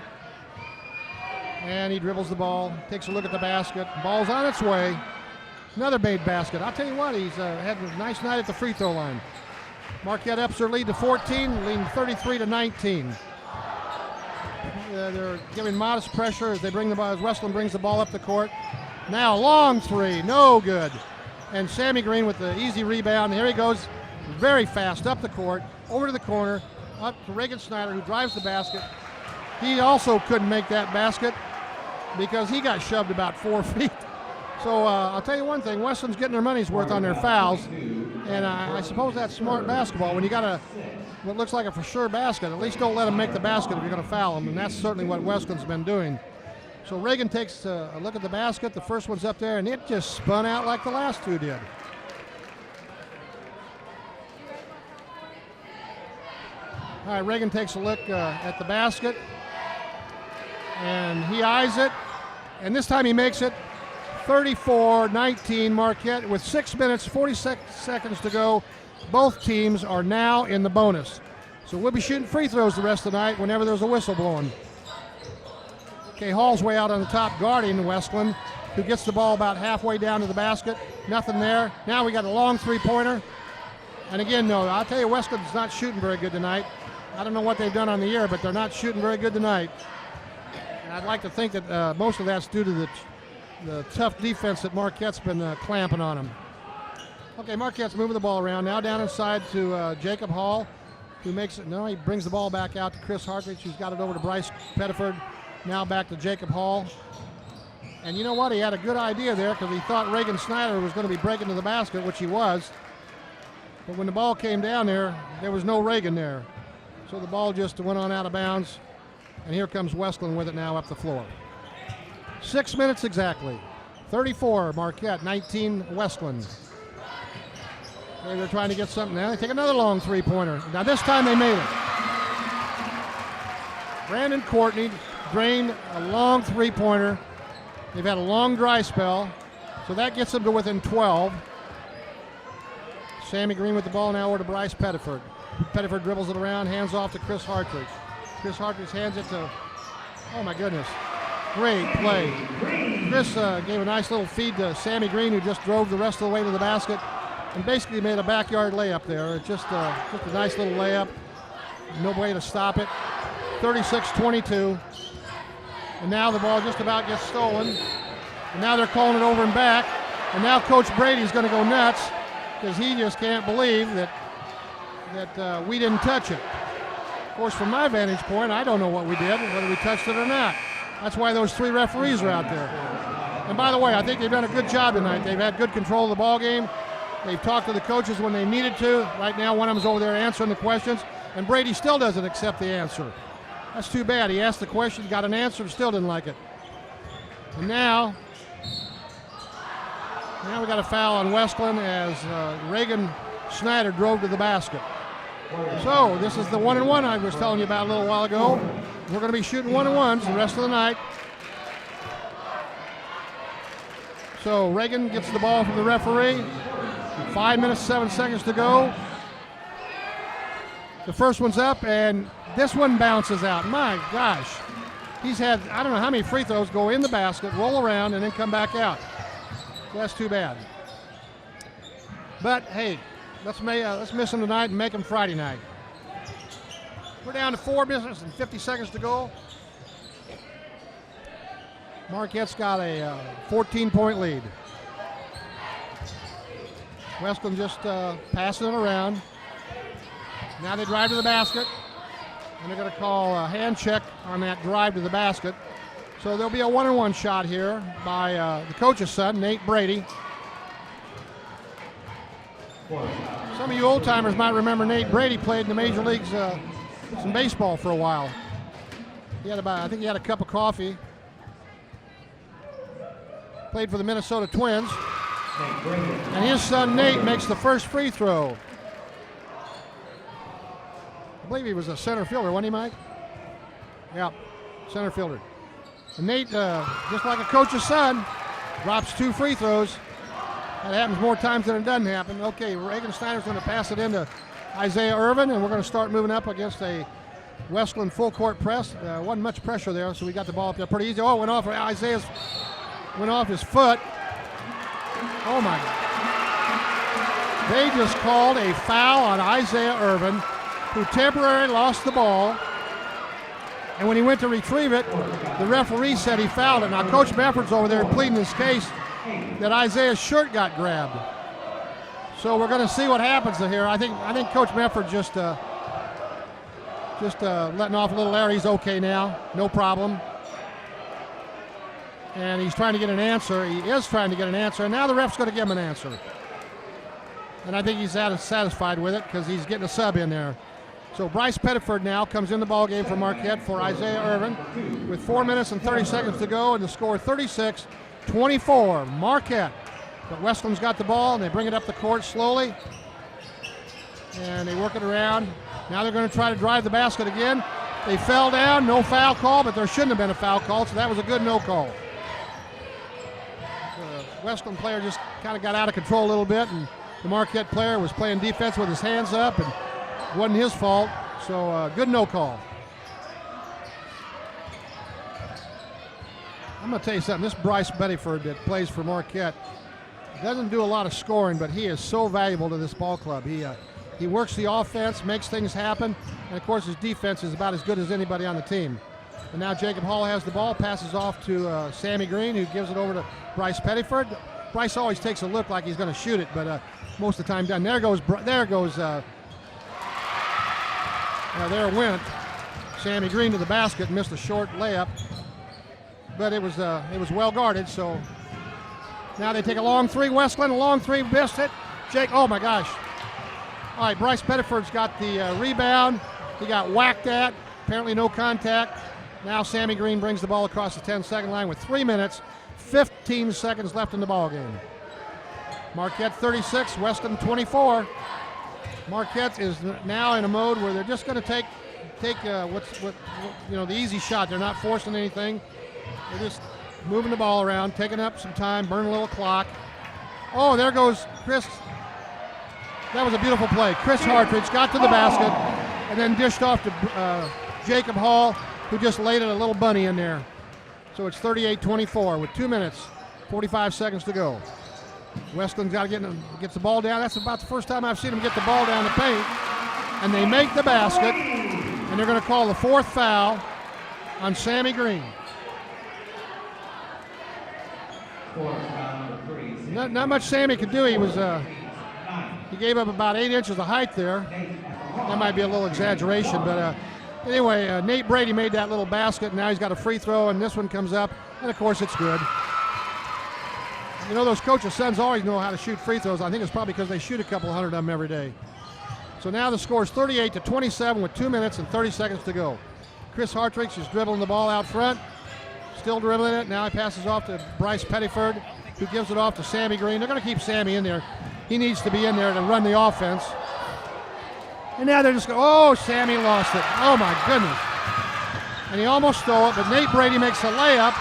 And he dribbles the ball, takes a look at the basket. Ball's on its way. Another made basket. I'll tell you what, he's had a nice night at the free throw line. Marquette ups their lead to 14, leading 33-19. They're giving modest pressure as they bring the ball, as Wesclin brings the ball up the court. Now long three, no good. And Sammy Green with the easy rebound. Here he goes, very fast up the court, over to the corner, up to Reagan Snyder, who drives the basket. He also couldn't make that basket because he got shoved about 4 feet. So I'll tell you one thing, Wesleyan's getting their money's worth on their fouls, and I suppose that's smart basketball. When you got what looks like a for sure basket, at least don't let them make the basket if you're going to foul them, and that's certainly what Wesleyan's been doing. So Reagan takes a look at the basket. The first one's up there, and it just spun out like the last two did. All right, Reagan takes a look at the basket, and he eyes it, and this time he makes it. 34-19 Marquette with 6 minutes, 46 seconds to go. Both teams are now in the bonus. So we'll be shooting free throws the rest of the night whenever there's a whistle blowing. Okay, Hall's way out on the top guarding Wesclin, who gets the ball about halfway down to the basket. Nothing there. Now we got a long three-pointer. And again, no, I'll tell you, Wesclin's not shooting very good tonight. I don't know what they've done on the year, but they're not shooting very good tonight. And I'd like to think that most of that's due to the tough defense that Marquette's been clamping on them. Okay, Marquette's moving the ball around. Now down inside to Jacob Hall, who makes it. No, he brings the ball back out to Chris Hartrich, who's got it over to Bryce Pettiford. Now back to Jacob Hall. And you know what? He had a good idea there because he thought Reagan Snyder was going to be breaking to the basket, which he was. But when the ball came down there was no Reagan there. So the ball just went on out of bounds. And here comes Wesclin with it now up the floor. 6 minutes exactly. 34 Marquette, 19 Wesclin. They're trying to get something now. They take another long three-pointer. Now this time they made it. Brandon Courtney drained a long three-pointer. They've had a long dry spell, so that gets them to within 12. Sammy Green with the ball now over to Bryce Pettiford. Pettiford dribbles it around, hands off to Chris Hartrich. Chris Hartrich hands it to, oh my goodness, great play. Chris gave a nice little feed to Sammy Green, who just drove the rest of the way to the basket and basically made a backyard layup there. Just a nice little layup. No way to stop it. 36-22. And now the ball just about gets stolen. And now they're calling it over and back. And now Coach Brady's going to go nuts because he just can't believe that we didn't touch it. Of course, from my vantage point, I don't know what we did, whether we touched it or not. That's why those three referees are out there. And by the way, I think they've done a good job tonight. They've had good control of the ball game. They've talked to the coaches when they needed to. Right now, one of them's over there answering the questions, and Brady still doesn't accept the answer. That's too bad. He asked the question, got an answer, and still didn't like it. And now we got a foul on Wesclin as Reagan Snyder drove to the basket. So this is the 1-and-1 I was telling you about a little while ago. We're going to be shooting 1-and-1s the rest of the night. So Reagan gets the ball from the referee. 5 minutes, 7 seconds to go. The first one's up, and this one bounces out. My gosh. He's had, I don't know how many free throws go in the basket, roll around, and then come back out. So that's too bad. But, hey, let's miss him tonight and make him Friday night. We're down to 4 minutes and 50 seconds to go. Marquette's got a 14-point lead. Wesclin just passing it around. Now they drive to the basket, and they're going to call a hand check on that drive to the basket. So there'll be a 1-and-1 shot here by the coach's son, Nate Brady. Some of you old-timers might remember Nate Brady played in the major leagues some baseball for a while. I think he had a cup of coffee. Played for the Minnesota Twins. And his son Nate makes the first free throw. I believe he was a center fielder, wasn't he, Mike? Yeah, center fielder. And Nate, just like a coach's son, drops 2 free throws. That happens more times than it doesn't happen. Okay, Reagan Snyder's going to pass it into Isaiah Irvin, and we're going to start moving up against a Wesclin full court press. Wasn't much pressure there, so we got the ball up there pretty easy. Oh, it went off. Went off his foot. Oh my. They just called a foul on Isaiah Irvin, who temporarily lost the ball. And when he went to retrieve it, the referee said he fouled it. Now, Coach Mefford's over there pleading his case that Isaiah's shirt got grabbed. So we're going to see what happens here. I think Coach Mefford just letting off a little air. He's okay now, no problem. And he's trying to get an answer. He is trying to get an answer, and now the ref's going to give him an answer. And I think he's satisfied with it because he's getting a sub in there. So Bryce Pettiford now comes in the ball game for Marquette for Isaiah Irvin with 4 minutes and 30 seconds to go, and the score 36-24 Marquette. But Wesclin's got the ball, and they bring it up the court slowly. And they work it around. Now they're going to try to drive the basket again. They fell down, no foul call, but there shouldn't have been a foul call, so that was a good no call. The Wesclin player just kind of got out of control a little bit, and the Marquette player was playing defense with his hands up, and it wasn't his fault, so good no call. I'm going to tell you something. This Bryce Pettiford that plays for Marquette doesn't do a lot of scoring, but he is so valuable to this ball club. He works the offense, makes things happen, and of course his defense is about as good as anybody on the team. And now Jacob Hall has the ball, passes off to Sammy Green, who gives it over to Bryce Pettiford. Bryce always takes a look like he's going to shoot it, but most of the time done. There went Sammy Green to the basket, missed a short layup, but it was well guarded. So now they take a long three. Wesclin, a long three, missed it. Oh my gosh! All right, Bryce Pettiford's got the rebound. He got whacked at. Apparently no contact. Now Sammy Green brings the ball across the 10-second line with 3 minutes, 15 seconds left in the ball game. Marquette 36, Wesclin 24. Marquette is now in a mode where they're just going to take the easy shot. They're not forcing anything. They're just moving the ball around, taking up some time, burning a little clock. Oh, there goes Chris. That was a beautiful play. Chris Hartrich got to the basket and then dished off to Jacob Hall, who just laid it a little bunny in there. So it's 38-24 with 2 minutes, 45 seconds to go. Wesclin's got to gets the ball down. That's about the first time I've seen him get the ball down the paint. And they make the basket, and they're going to call the fourth foul on Sammy Green. Not much Sammy could do. He gave up about 8 inches of height there. That might be a little exaggeration, but anyway, Nate Brady made that little basket, and now he's got a free throw, and this one comes up, and of course it's good. You know, those coaches' sons always know how to shoot free throws. I think it's probably because they shoot a couple hundred of them every day. So now the score is 38-27 with 2 minutes and 30 seconds to go. Chris Hartrich is dribbling the ball out front, still dribbling it. Now he passes off to Bryce Pettiford, who gives it off to Sammy Green. They're going to keep Sammy in there. He needs to be in there to run the offense. And now they're just going, oh, Sammy lost it. Oh, my goodness. And he almost stole it, but Nate Brady makes a layup.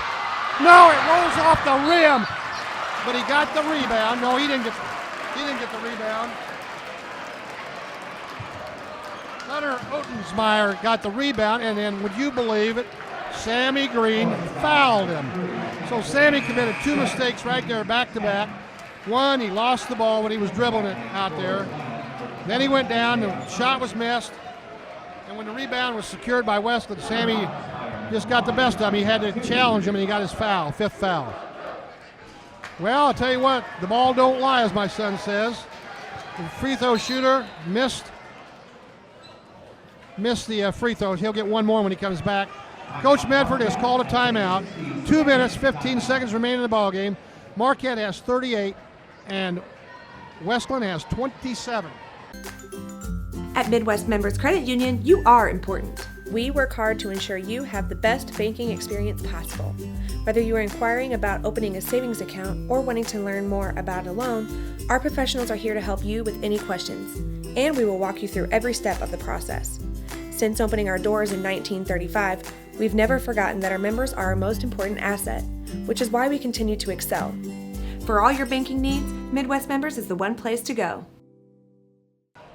No, it rolls off the rim. But he got the rebound. No, he didn't get the rebound. Hunter Otensmeyer got the rebound, and then, would you believe it, Sammy Green fouled him. So Sammy committed 2 mistakes right there, back-to-back. One, he lost the ball when he was dribbling it out there. Then he went down, the shot was missed, and when the rebound was secured by Wesclin, Sammy just got the best of him. He had to challenge him, and he got his foul, 5th foul. Well, I'll tell you what, the ball don't lie, as my son says. The free throw shooter missed the free throws. He'll get one more when he comes back. Coach Medford has called a timeout. 2 minutes, 15 seconds remaining in the ball game. Marquette has 38, and Wesclin has 27. At Midwest Members Credit Union, you are important. We work hard to ensure you have the best banking experience possible. Whether you are inquiring about opening a savings account or wanting to learn more about a loan, our professionals are here to help you with any questions, and we will walk you through every step of the process. Since opening our doors in 1935, we've never forgotten that our members are our most important asset, which is why we continue to excel. For all your banking needs, Midwest Members is the one place to go.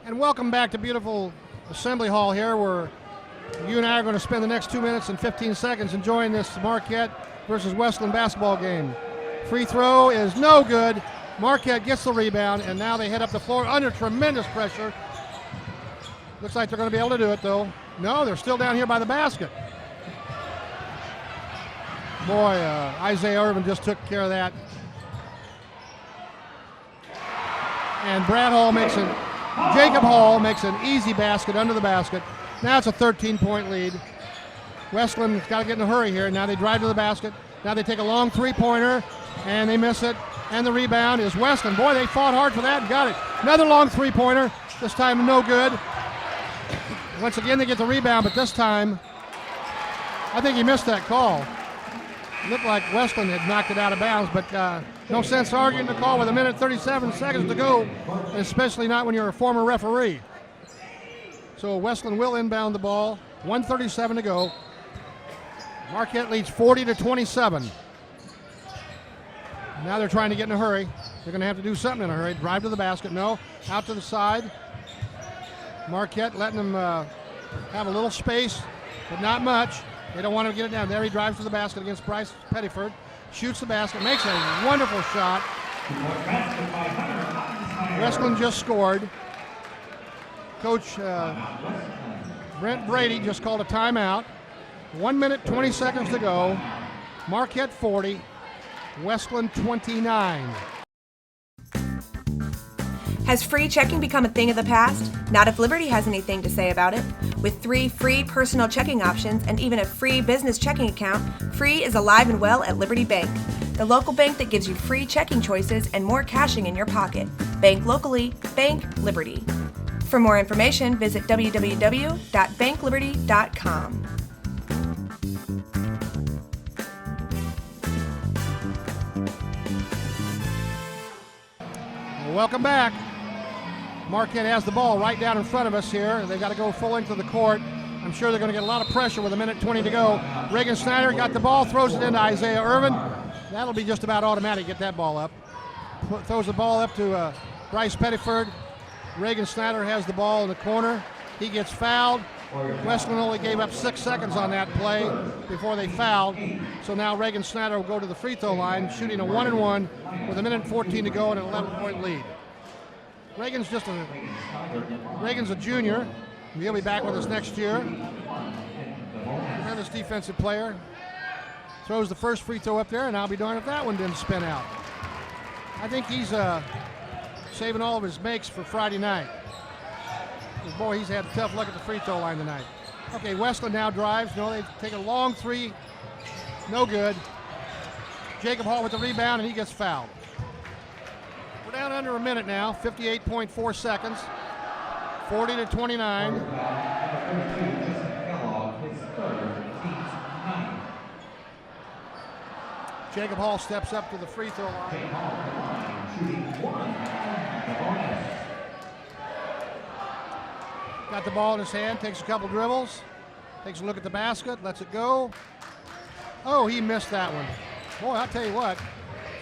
And welcome back to beautiful Assembly Hall here, where you and I are going to spend the next 2 minutes and 15 seconds enjoying this Marquette versus Wesclin basketball game. Free throw is no good. Marquette gets the rebound, and now they head up the floor under tremendous pressure. Looks like they're going to be able to do it, though. No, they're still down here by the basket. Boy, Isaiah Irvin just took care of that. And Jacob Hall makes an easy basket under the basket. Now it's a 13-point lead. Wesclin's got to get in a hurry here. Now they drive to the basket. Now they take a long three-pointer, and they miss it. And the rebound is Wesclin. Boy, they fought hard for that and got it. Another long three-pointer. This time no good. Once again, they get the rebound, but this time, I think he missed that call. It looked like Wesclin had knocked it out of bounds, but no sense arguing the call with 1:37 seconds to go, especially not when you're a former referee. So Wesclin will inbound the ball. 1:37 to go. Marquette leads 40-27. Now they're trying to get in a hurry. They're going to have to do something in a hurry. Drive to the basket. No. Out to the side. Marquette letting them have a little space, but not much. They don't want to get it down. There he drives to the basket against Bryce Pettiford. Shoots the basket. Makes a wonderful shot. Wesclin just scored. Coach Brent Brady just called a timeout. 1:20 to go. Marquette 40. Wesclin 29. Has free checking become a thing of the past? Not if Liberty has anything to say about it. With 3 free personal checking options and even a free business checking account, free is alive and well at Liberty Bank, the local bank that gives you free checking choices and more cashing in your pocket. Bank locally, bank Liberty. For more information, visit www.bankliberty.com. Welcome back. Marquette has the ball right down in front of us here. They've got to go full length of the court. I'm sure they're going to get a lot of pressure with 1:20 to go. Reagan Snyder got the ball, throws it into Isaiah Irvin. That'll be just about automatic, get that ball up. Throws the ball up to Bryce Pettiford. Reagan Snyder has the ball in the corner. He gets fouled. Wesclin only gave up 6 seconds on that play before they fouled. So now Reagan Snyder will go to the free throw line, shooting a 1-and-1 with 1:14 to go and an 11-point lead. Reagan's a junior. He'll be back with us next year. Tremendous defensive player. Throws the first free throw up there, and I'll be darned if that one didn't spin out. I think he's saving all of his makes for Friday night. Boy, he's had a tough look at the free throw line tonight. Okay, Wesclin now drives. No, they take a long three. No good. Jacob Hall with the rebound, and he gets fouled. We're down under a minute now, 58.4 seconds. 40-29. Jacob Hall steps up to the free throw line. Got the ball in his hand, takes a couple dribbles, takes a look at the basket, lets it go. Oh, he missed that one. Boy, I'll tell you what,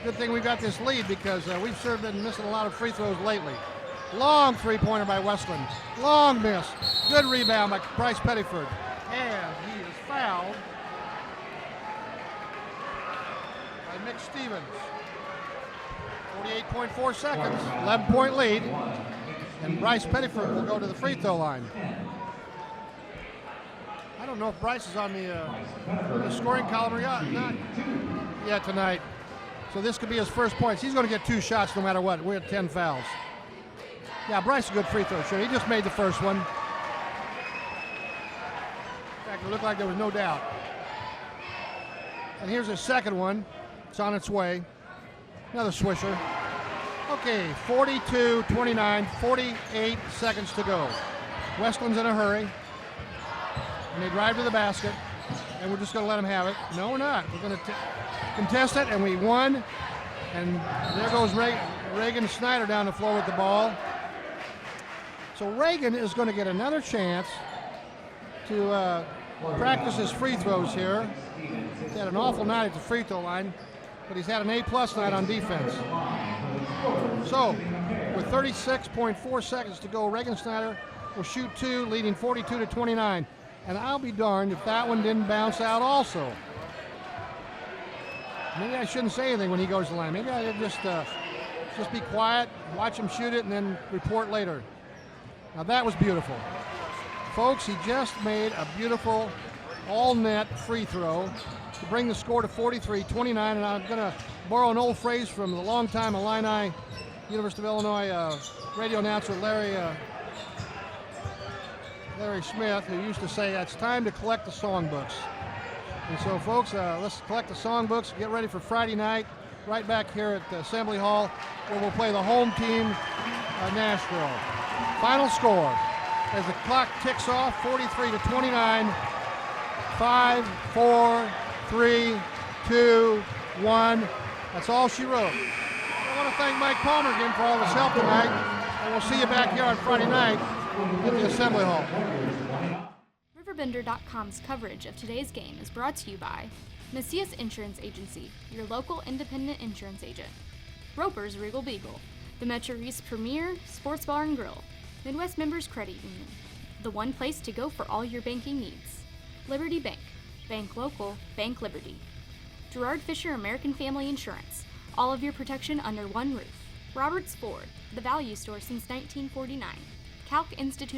good thing we got this lead because we've sure been missing a lot of free throws lately. Long three-pointer by Wesclin. Long miss. Good rebound by Bryce Pettiford. And he is fouled by Mick Stevens. 48.4 seconds, 11-point lead. And Bryce Pettiford will go to the free throw line. I don't know if Bryce is on the scoring column or not yet tonight. So this could be his first points. He's going to get 2 shots no matter what. We're at 10 fouls. Yeah, Bryce is a good free throw shooter. He just made the first one. In fact, it looked like there was no doubt. And here's his second one. It's on its way. Another swisher. Okay, 42-29, 48 seconds to go. Wesclin's in a hurry. And they drive to the basket. And we're just going to let them have it. No, we're not. We're going to contest it, and we won. And there goes Reagan Snyder down the floor with the ball. So Reagan is going to get another chance to practice his free throws here. He's had an awful night at the free throw line, but he's had an A-plus night on defense. So with 36.4 seconds to go, Reagan Snyder will shoot 2, leading 42-29. And I'll be darned if that one didn't bounce out also. Maybe I shouldn't say anything when he goes to the line. Maybe I just Just be quiet, watch him shoot it, and then report later. Now that was beautiful. Folks, he just made a beautiful all-net free throw to bring the score to 43-29, and I'm going to borrow an old phrase from the longtime Illini, University of Illinois radio announcer Larry Smith, who used to say, it's time to collect the songbooks. And so, folks, let's collect the songbooks, get ready for Friday night, right back here at the Assembly Hall, where we'll play the home team, Nashville. Final score, as the clock ticks off, 43-29, 5, 4, 3, 2, 1. That's all she wrote. I want to thank Mike Palmer again for all his help tonight, and we'll see you back here on Friday night at the Assembly Hall. RiverBender.com's coverage of today's game is brought to you by Macias Insurance Agency, your local independent insurance agent. Roper's Regal Beagle, the Metro East premier sports bar and grill. Midwest Members Credit Union, the one place to go for all your banking needs. Liberty Bank, bank local, bank Liberty. Gerard Fisher American Family Insurance, all of your protection under one roof. Roberts Ford, the value store since 1949. Calc Institute